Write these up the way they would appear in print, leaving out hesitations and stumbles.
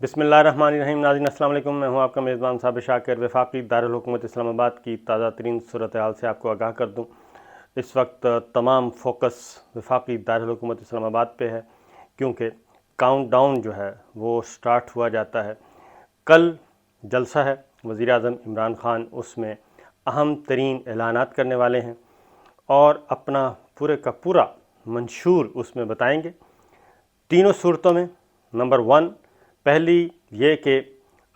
बिस्मिल्लाहिर्रहमानिर्रहीम। नाज़रीन अस्सलाम वालेकुम। मैं हूं आपका मेज़बान साबिर शाकिर। वफाकी दारुल हुकूमत इस्लामाबाद की ताज़ा तरीन सूरत हाल से आपको आगाह कर दूं। इस वक्त तमाम फोकस वफाकी दारुल हुकूमत इस्लामाबाद पे है, क्योंकि काउंटडाउन जो है वो स्टार्ट हुआ जाता है। कल जलसा है वज़ीर आज़म इमरान ख़ान, उसमें अहम तरीन ऐलानात करने वाले हैं और अपना पूरे का पूरा मंशूर उसमें बताएंगे तीनों सूरतों में। नंबर 1, पहली ये कि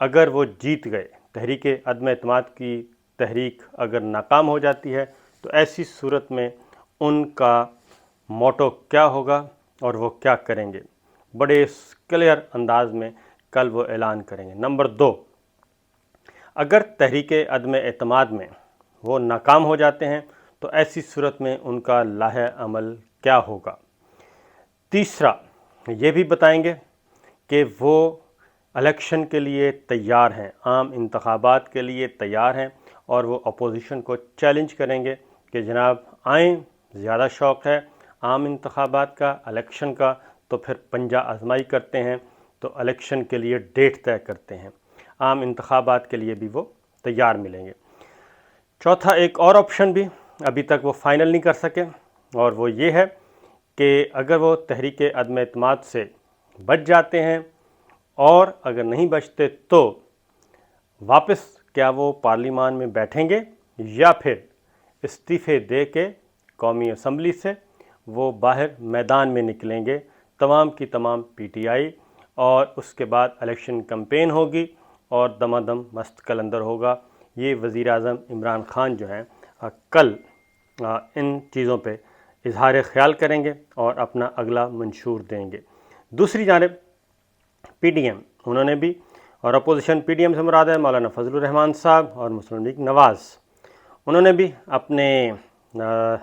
अगर वो जीत गए, तहरीक अदम एतमाद की तहरीक अगर नाकाम हो जाती है, तो ऐसी सूरत में उनका मोटो क्या होगा और वो क्या करेंगे, बड़े क्लियर अंदाज में कल वो ऐलान करेंगे। नंबर 2, अगर तहरीक अदम एतमाद में वो नाकाम हो जाते हैं, तो ऐसी सूरत में उनका लाहे अमल क्या होगा। तीसरा, ये भी बताएंगे कि वो इलेक्शन के लिए तैयार हैं, आम इंतखाबात के लिए तैयार हैं, और वो अपोजिशन को चैलेंज करेंगे कि जनाब आएँ, ज़्यादा शौक़ है आम इंतखाबात का, इलेक्शन का, तो फिर पंजा आजमाई करते हैं, तो इलेक्शन के लिए डेट तय करते हैं। आम इंतखाबात के लिए भी वो तैयार मिलेंगे। चौथा, एक और ऑप्शन भी अभी तक वो फ़ाइनल नहीं कर सके, और वो ये है कि अगर वो तहरीक अदम एतमाद से बच जाते हैं, और अगर नहीं बचते तो वापस क्या वो पार्लिमान में बैठेंगे या फिर इस्तीफ़े दे के कौमी असम्बली से वो बाहर मैदान में निकलेंगे, तमाम की तमाम पीटीआई, और उसके बाद इलेक्शन कैंपेन होगी और दमादम मस्त कलंदर होगा। ये वज़ीर आज़म इमरान ख़ान जो हैं कल इन चीज़ों पे इजहार ख़याल करेंगे और अपना अगला मंशूर देंगे। दूसरी जानिब पीडीएम, उन्होंने भी, और अपोजिशन पीडीएम से मुराद है मौलाना फजलुर रहमान साहब और मुस्लिम लीग नवाज़, उन्होंने भी अपने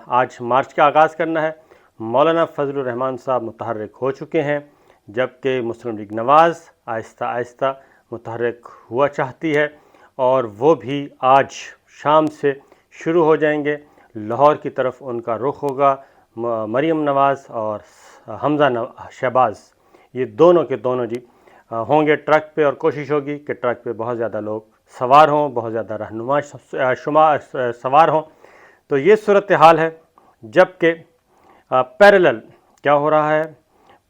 आज मार्च का आगाज़ करना है। मौलाना फजलुर रहमान साहब मुतहर्रिक हो चुके हैं, जबकि मुस्लिम लीग नवाज़ आहिस्ता आहिस्ता मुतहर्रिक हुआ चाहती है, और वो भी आज शाम से शुरू हो जाएंगे। लाहौर की तरफ उनका रुख होगा। मरीम नवाज़ और हमज़ा शहबाज, ये दोनों के दोनों जी होंगे ट्रक पे, और कोशिश होगी कि ट्रक पे बहुत ज़्यादा लोग सवार हों, बहुत ज़्यादा रहनुमा सवार हों। तो ये सूरत हाल है। जबकि पैरेलल क्या हो रहा है,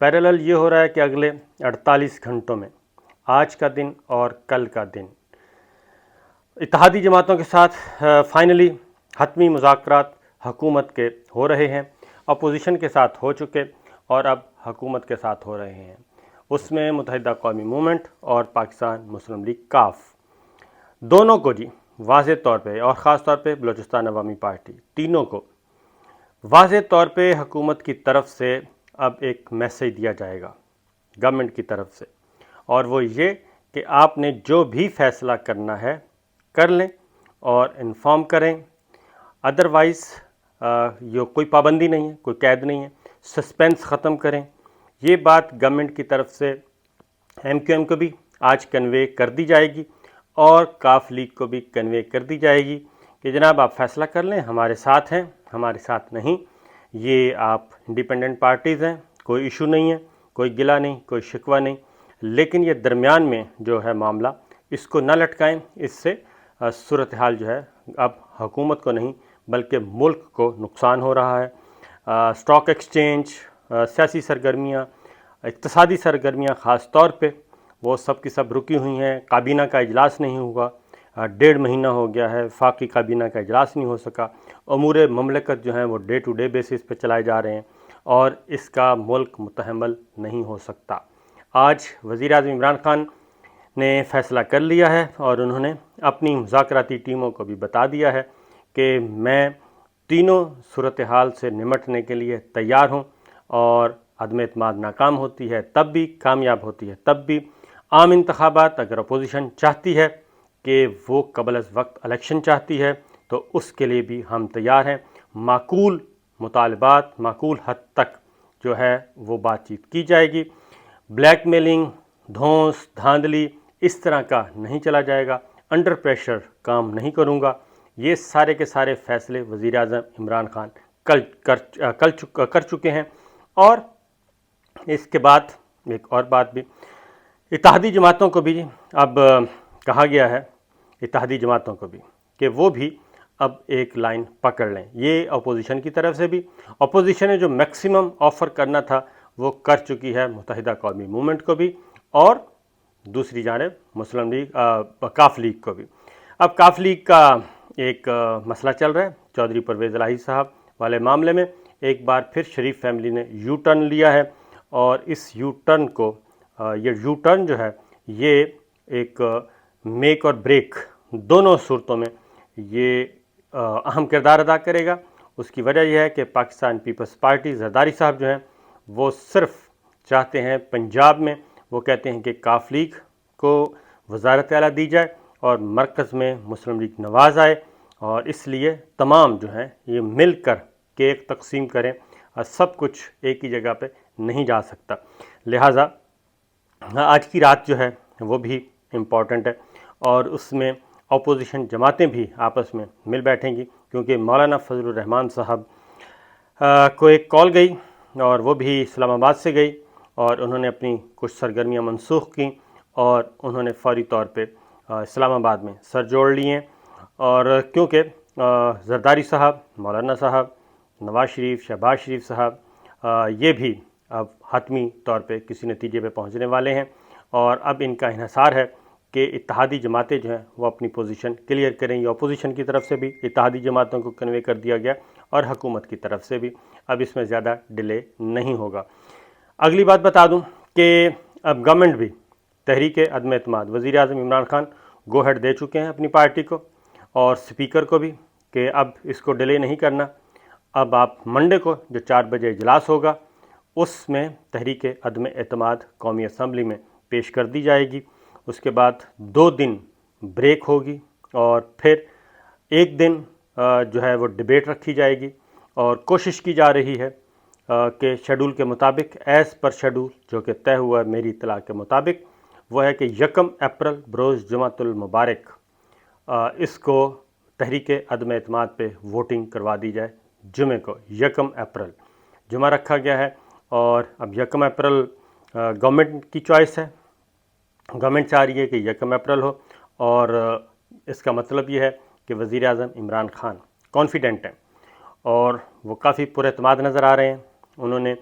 पैरेलल ये हो रहा है कि अगले 48 घंटों में, आज का दिन और कल का दिन, इत्तेहादी जमातों के साथ फाइनली हतमी मुज़ाकरात हुकूमत के हो रहे हैं। अपोजिशन के साथ हो चुके और अब हुकूमत के साथ हो रहे हैं। उसमें मुत्तहिदा कौमी मूवमेंट और पाकिस्तान मुस्लिम लीग काफ, दोनों को जी वाज़े तौर पे, और ख़ास तौर पे बलूचिस्तान अवामी पार्टी, तीनों को वाज़े तौर पे हुकूमत की तरफ से अब एक मैसेज दिया जाएगा गवर्नमेंट की तरफ से, और वो ये कि आपने जो भी फ़ैसला करना है कर लें और इन्फॉर्म करें। अदरवाइज़ ये कोई पाबंदी नहीं है, कोई कैद नहीं है, सस्पेंस ख़त्म करें। ये बात गवर्नमेंट की तरफ से एमक्यूएम को भी आज कन्वे कर दी जाएगी और काफ लीग को भी कन्वे कर दी जाएगी कि जनाब आप फ़ैसला कर लें, हमारे साथ हैं, हमारे साथ नहीं, ये आप इंडिपेंडेंट पार्टीज़ हैं, कोई इशू नहीं है, कोई गिला नहीं, कोई शिकवा नहीं, लेकिन ये दरमियान में जो है मामला, इसको न लटकाएं। इससे सूरत हाल जो है अब हुकूमत को नहीं बल्कि मुल्क को नुकसान हो रहा है। स्टॉक एक्सचेंज, सियासी सरगर्मियाँ, इक़्तिसादी सरगर्मियाँ ख़ास तौर पे वो सब की सब रुकी हुई हैं। काबीना का इजलास नहीं हुआ, 1.5 महीना हो गया है, वफाकी काबीना का इजलास नहीं हो सका। अमूर ममलकत जो हैं वो डे टू डे बेसिस पे चलाए जा रहे हैं, और इसका मुल्क मुतहम्मल नहीं हो सकता। आज वज़ीर आज़म इमरान ख़ान ने फ़ैसला कर लिया है, और उन्होंने अपनी मुज़ाकराती टीमों को भी बता दिया है कि मैं तीनों सूरत हाल से निमटने के लिए तैयार हूँ, और अदम एतमाद नाकाम होती है तब भी, कामयाब होती है तब भी, आम इंतखाबात अगर अपोजिशन चाहती है कि वो कबल अज़ वक्त इलेक्शन चाहती है, तो उसके लिए भी हम तैयार हैं। माकूल मुतालबात, माकूल हद तक जो है वो बातचीत की जाएगी। ब्लैकमेलिंग, धौंस धांधली इस तरह का नहीं चला जाएगा। अंडर प्रेशर काम नहीं करूँगा। ये सारे के सारे फ़ैसले वज़ीर आज़म इमरान ख़ान कर चुके हैं। और इसके बाद एक और बात भी इत्तेहादी जमातों को भी अब कहा गया है, इत्तेहादी जमातों को भी, कि वो भी अब एक लाइन पकड़ लें। ये अपोजिशन की तरफ से भी, अपोजिशन ने जो मैक्सिमम ऑफ़र करना था वो कर चुकी है मुत्तहिदा कौमी मूवमेंट को भी, और दूसरी जानिब मुस्लिम लीग काफ लीग को भी। अब काफ लीग का एक मसला चल रहा है, चौधरी परवेज़ इलाही साहब वाले मामले में एक बार फिर शरीफ फैमिली ने यू टर्न लिया है, और इस यू टर्न को ये यू टर्न जो है ये एक मेक और ब्रेक दोनों सूरतों में ये अहम किरदार अदा करेगा। उसकी वजह यह है कि पाकिस्तान पीपल्स पार्टी जरदारी साहब जो हैं वो सिर्फ चाहते हैं पंजाब में, वो कहते हैं कि काफ लीग को वज़ारत आला दी जाए और मरकज़ में मुस्लिम लीग नवाज़ आए, और इसलिए तमाम जो हैं ये मिलकर केक तकसीम करें, और सब कुछ एक ही जगह पे नहीं जा सकता। लिहाजा आज की रात जो है वो भी इम्पॉर्टेंट है, और उसमें अपोजिशन जमातें भी आपस में मिल बैठेंगी, क्योंकि मौलाना फजलुर रहमान साहब को एक कॉल गई और वो भी इस्लामाबाद से गई, और उन्होंने अपनी कुछ सरगर्मियाँ मनसूख की, और उन्होंने फौरी तौर पे इस्लामाबाद में सर जोड़ लिए। और क्योंकि जरदारी साहब, मौलाना साहब, नवाज शरीफ, शहबाज शरीफ साहब ये भी अब हतमी तौर पे किसी नतीजे पे पहुंचने वाले हैं, और अब इनका इन्हिसार है कि इत्तेहादी जमातें जो हैं वो अपनी पोजीशन क्लियर करेंगी। अपोजिशन की तरफ से भी इत्तेहादी जमातों को कन्वे कर दिया गया, और हुकूमत की तरफ से भी। अब इसमें ज़्यादा डिले नहीं होगा। अगली बात बता दूं कि अब गवर्नमेंट भी तहरीक अदम एतमाद, वज़ीर आज़म इमरान खान गो हेड दे चुके हैं अपनी पार्टी को और स्पीकर को भी, कि अब इसको डिले नहीं करना। अब आप मंडे को जो 4 बजे इजलास होगा उसमें तहरीक अदम एतमाद कौमी असम्बली में पेश कर दी जाएगी। उसके बाद 2 दिन ब्रेक होगी, और फिर 1 दिन जो है वो डिबेट रखी जाएगी, और कोशिश की जा रही है कि शेड्यूल के मुताबिक, एज़ पर शेड्यूल जो कि तय हुआ है मेरी इत्तला के मुताबिक, वो है कि 1 अप्रैल बरोज़ जुमातुल मुबारक इसको तहरीक अदम एतमाद पे वोटिंग करवा दी जाए। जुमे को 1 अप्रैल जुमा रखा गया है, और अब 1 अप्रैल गवर्नमेंट की चॉइस है। गवर्नमेंट चाह रही है कि 1 अप्रैल हो, और इसका मतलब ये है कि वज़ीर आज़म इमरान खान कॉन्फिडेंट हैं, और वो काफ़ी पुरएतमाद नज़र आ रहे हैं। उन्होंने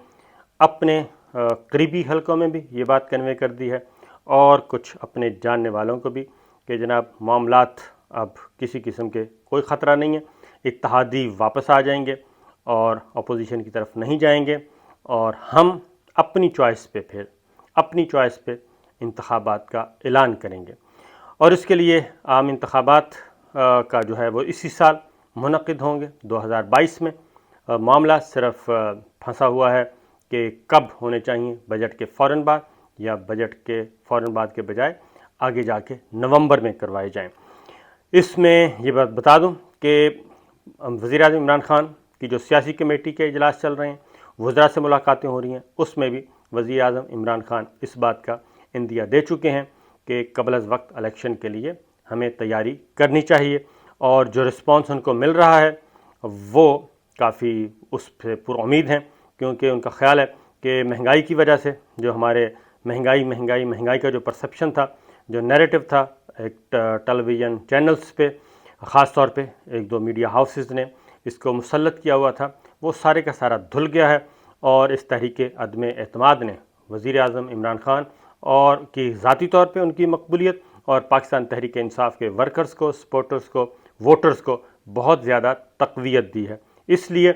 अपने करीबी हलकों में भी ये बात कन्वे कर दी है, और कुछ अपने जानने वालों को भी, कि जनाब मामलात अब किसी किस्म के कोई ख़तरा नहीं है, इत्तेहादी वापस आ जाएंगे और अपोजिशन की तरफ नहीं जाएंगे, और हम अपनी चॉइस पे फिर अपनी चॉइस पे इंतखाबात का ऐलान करेंगे। और इसके लिए आम इंतखाबात का जो है वो इसी साल मुनक़िद होंगे 2022 में। मामला सिर्फ फंसा हुआ है कि कब होने चाहिए, बजट के फ़ौरन बाद या बजट के फ़ौरन बाद के बजाय आगे जाके नवंबर में करवाए जाएं। इसमें ये बात बता दूं कि वज़ीर आज़म इमरान खान की जो सियासी कमेटी के इजलास चल रहे हैं, वज़रा से मुलाकातें हो रही हैं, उसमें भी वज़ीर आज़म इमरान खान इस बात का इंदिया दे चुके हैं कि क़ब्ल अज़ वक्त इलेक्शन के लिए हमें तैयारी करनी चाहिए। और जो रिस्पॉन्स उनको मिल रहा है वो काफ़ी उस पर पुरुम्मीद हैं, क्योंकि उनका ख्याल है कि महंगाई की वजह से जो हमारे महंगाई का जो परसेप्शन था, जो नैरेटिव था एक टेलीविज़न चैनल्स पे, ख़ास तौर पे 1-2 मीडिया हाउसेस ने इसको मुसल्लत किया हुआ था, वो सारे का सारा धुल गया है। और इस तहरीक अदम एतमाद ने वज़ीर आज़म इमरान खान और की ज़ाती तौर पे उनकी मकबूलियत और पाकिस्तान तहरीक इंसाफ के वर्कर्स को, सपोर्टर्स को, वोटर्स को बहुत ज़्यादा तक़वियत दी है। इसलिए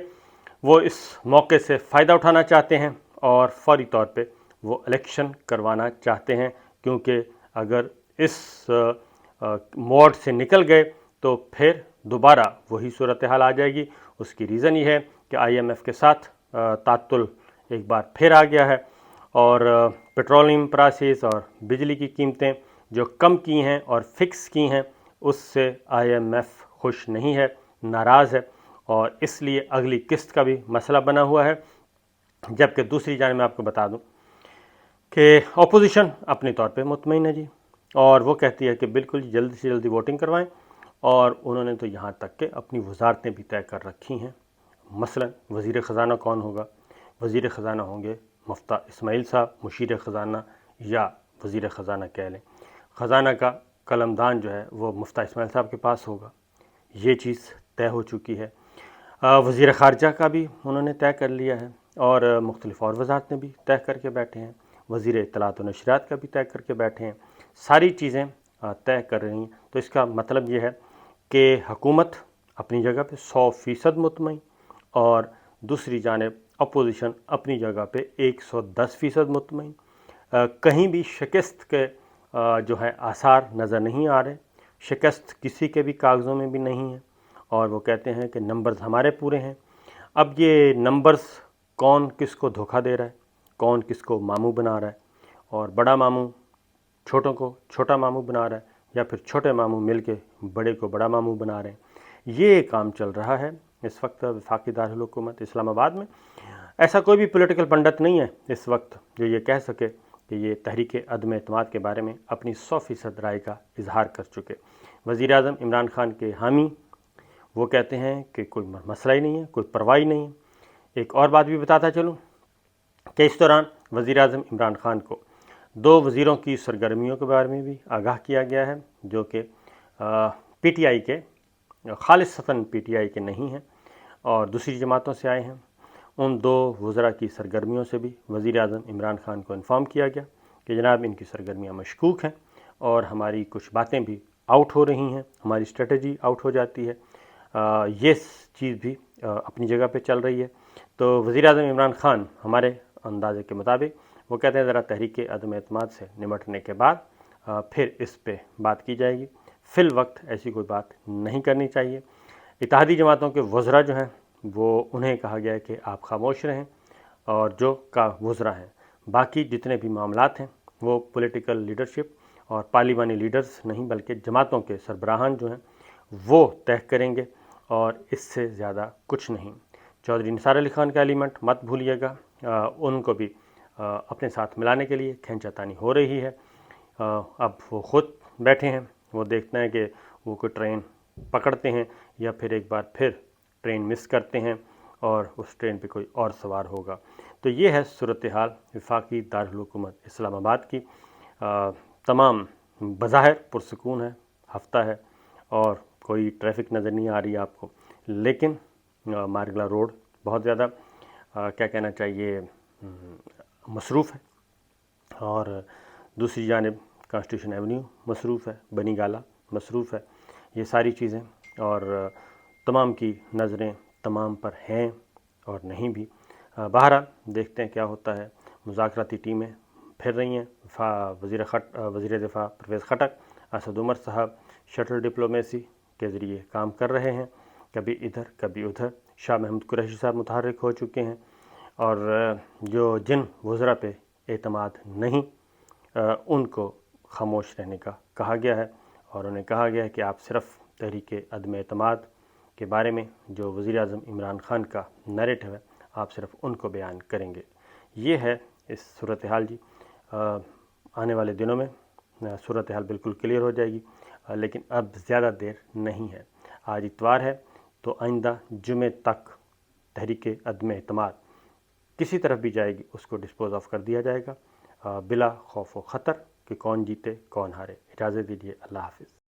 वो इस मौके से फ़ायदा उठाना चाहते हैं और फौरी तौर पे वो इलेक्शन करवाना चाहते हैं, क्योंकि अगर इस मोड से निकल गए तो फिर दोबारा वही सूरत हाल आ जाएगी। उसकी रीज़न ये है कि IMF के साथ तातुल एक बार फिर आ गया है, और पेट्रोलियम प्राइसेस और बिजली की कीमतें जो कम की हैं और फिक्स की हैं, उससे IMF खुश नहीं है, नाराज़ है, और इसलिए अगली किस्त का भी मसला बना हुआ है। जबकि दूसरी जानिब मैं आपको बता दूं कि अपोजिशन अपने तौर पे मुतमईन है जी, और वो कहती है कि बिल्कुल जल्दी से जल्दी वोटिंग करवाएं, और उन्होंने तो यहाँ तक कि अपनी वजारतें भी तय कर रखी हैं। मसलन वज़ीर ख़ज़ाना कौन होगा? वज़ीर ख़ज़ाना होंगे मुफ्ता इस्माइल साहब, मुशीर ख़ज़ाना या वज़ीर ख़ज़ाना कह लें। ख़ज़ाना का कलमदान जो है वो मुफ्ती इस्माइल साहब के पास होगा, ये चीज़ तय हो चुकी है। वज़ीर ख़ारजा का भी उन्होंने तय कर लिया है और मुख्तलिफ़ और वज़ारतें भी तय करके बैठे हैं। वज़ीर इत्तलात व नशरियात का भी तय करके बैठे हैं। सारी चीज़ें तय कर रही हैं। तो इसका मतलब ये है कि हुकूमत अपनी जगह पे 100% मुतमईन और दूसरी जानिब अपोजिशन अपनी जगह पे 110% मुतमईन। कहीं भी शिकस्त के जो है आसार नज़र नहीं आ रहे। शिकस्त किसी के भी कागज़ों में भी नहीं है और वो कहते हैं कि नंबर्स हमारे पूरे हैं। अब ये नंबर्स कौन किसको धोखा दे रहा है, कौन किसको मामू बना रहा है, और बड़ा मामू छोटों को छोटा मामू बना रहा है या फिर छोटे मामू मिलके बड़े को बड़ा मामू बना रहे हैं, ये काम चल रहा है इस वक्त वफाकी दारुल हुकूमत इस्लामाबाद में। ऐसा कोई भी पॉलिटिकल पंडित नहीं है इस वक्त जो ये कह सके कि ये तहरीक अदम एतमाद के बारे में अपनी 100% राय का इजहार कर चुके। वज़ीर आज़म इमरान खान के हामी वो कहते हैं कि कोई मसला ही नहीं है, कोई परवाह ही नहीं है। एक और बात भी बताता चलूँ कि इस दौरान वज़ीर आज़म इमरान खान को 2 वज़ीरों की सरगर्मियों के बारे में भी आगाह किया गया है जो कि PTI के खालिसतन PTI के नहीं हैं और दूसरी जमातों से आए हैं। उन 2 वज़रा की सरगर्मियों से भी वज़ीर आज़म इमरान खान को इन्फॉर्म किया गया कि जनाब इनकी सरगर्मियाँ मशकूक हैं और हमारी कुछ बातें भी आउट हो रही हैं, हमारी स्ट्रेटजी आउट हो जाती है। ये चीज़ भी अपनी जगह पे चल रही है। तो वज़ीर आज़म इमरान खान हमारे अंदाज़े के मुताबिक वो कहते हैं ज़रा तहरीक अदम एतमाद से निमटने के बाद फिर इस पे बात की जाएगी। फ़िल वक्त ऐसी कोई बात नहीं करनी चाहिए। इत्तेहादी जमातों के वज़रा जो हैं वो उन्हें कहा गया है कि आप खामोश रहें और जो का वज़रा हैं बाकी जितने भी मामलात हैं वो पॉलिटिकल लीडरशिप और पार्लिमानी लीडर्स नहीं बल्कि जमातों के सरबराहान जो हैं वो तय करेंगे और इससे ज़्यादा कुछ नहीं। चौधरी निसार अली खान का एलिमेंट मत भूलिएगा, उनको भी अपने साथ मिलाने के लिए खींचातानी हो रही है। अब वो ख़ुद बैठे हैं, वो देखते हैं कि वो कोई ट्रेन पकड़ते हैं या फिर एक बार फिर ट्रेन मिस करते हैं और उस ट्रेन पे कोई और सवार होगा। तो ये है सूरत हाल वफाकी दारुल हुकूमत इस्लामाबाद की। तमाम बज़ाहिर पुरसकून है, हफ्ता है और कोई ट्रैफिक नज़र नहीं आ रही है आपको, लेकिन मारगला रोड बहुत ज़्यादा क्या कहना चाहिए मसरूफ़ है और दूसरी जानिब कॉन्स्टिट्यूशन एवेन्यू मसरूफ़ है, बनी गाला मसरूफ़ है। ये सारी चीज़ें और तमाम की नज़रें तमाम पर हैं और नहीं भी। बहरहाल देखते हैं क्या होता है। मुज़ाकराती टीमें फिर रही हैं। वज़ीर दिफ़ा परवेज़ खटक, असद उमर साहब शटल डिप्लोमेसी के ज़रिए काम कर रहे हैं, कभी इधर कभी उधर। शाह महमूद कुरैशी साहब मुतहर्रिक हो चुके हैं और जो जिन वज़रा पे एतमाद नहीं उनको खामोश रहने का कहा गया है और उन्हें कहा गया है कि आप सिर्फ़ तहरीक अदम एतमाद के बारे में जो वज़ीर आज़म इमरान खान का नैरेटिव है आप सिर्फ़ उनको बयान करेंगे। ये है इस सूरत हाल जी। आने वाले दिनों में सूरत हाल बिल्कुल क्लियर हो जाएगी, लेकिन अब ज़्यादा देर नहीं है। आज इतवार है तो आइंदा जुमे तक तहरीक अदम एतमाद किसी तरफ भी जाएगी उसको डिस्पोज ऑफ कर दिया जाएगा बिला खौफ व ख़तर कि कौन जीते कौन हारे। इजाज़त दीजिए, अल्लाह हाफ़िज़।